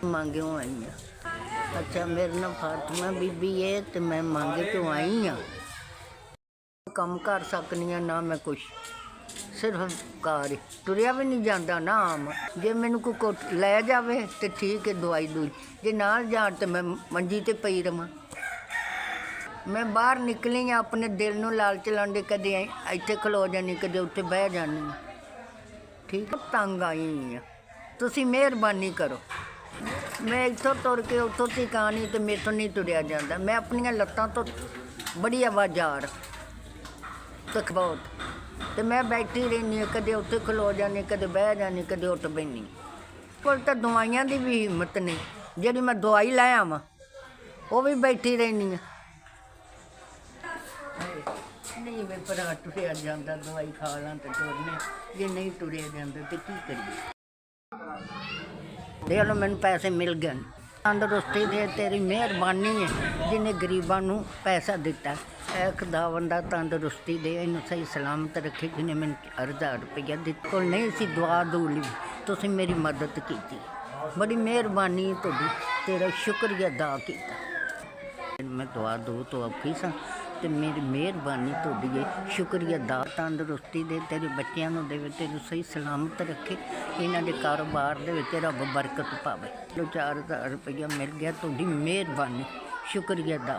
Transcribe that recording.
मांगे आई हाँ। अच्छा मेरा नाम फातिमा बीबी है तो मैं मांगे तो आई हाँ। काम कर सकनी हाँ ना मैं कुछ सिर्फ घर तुरिया भी नहीं जाता ना आम जे मैनू कोई लै जाए तो ठीक है दवाई दूई जे ना जान तो मैं मंजी ते पई रवां। मैं बाहर निकली हाँ अपने दिल नूं लालच लाउंदे कदे इत्थे खलो जानी कदे उत्थे बह जानी ठीक तंग आई हाँ। तुसीं मेहरबानी करो मैं इत्थों तुर के उत्थों तक आनी तो मेरे तो नहीं तुरिया जाता। मैं अपनियां लत्तां तो बड़ी आवाज़ार तक बहुत तो मैं बैठी रहनी हाँ कदे उत्थे खलो जानी कदे बह जानी कदे उठ बैनी कोल तो दवाइयां की भी हिम्मत नहीं जिहड़ी मैं दवाई लै आवां वो भी बैठी रहनी हाँ। नहीं मैं भरा तुरिया जाता दवाई खा ला तो तुरने जे नहीं तुरिया जाता तो की करिए। देख लो मैनू पैसे मिल गए तंदरुस्ती दे तेरी मेहरबानी है जिन्हें गरीबों को पैसा दिता है खुदावन दा तंदरुस्ती दे इनू सही सलामत रखे जिन्हें मैंने 1000 रुपया दिता को नहीं सी दुआ दूली तुसीं मेरी मदद की बड़ी मेहरबानी तुहाडी तेरा शुक्रिया अदा किया। मैं दुआ दो तो औखी सा तो मेरी मेहरबानी तुहाडी है शुक्रिया अदा तंदरुस्ती दे तेरे बच्चों को देवे तेरे सही सलामत रखे इन्हों के कारोबार दे रब बरकत पावे। 4000 रुपया मिल गया तुहाडी मेहरबानी शुक्रिया अदा।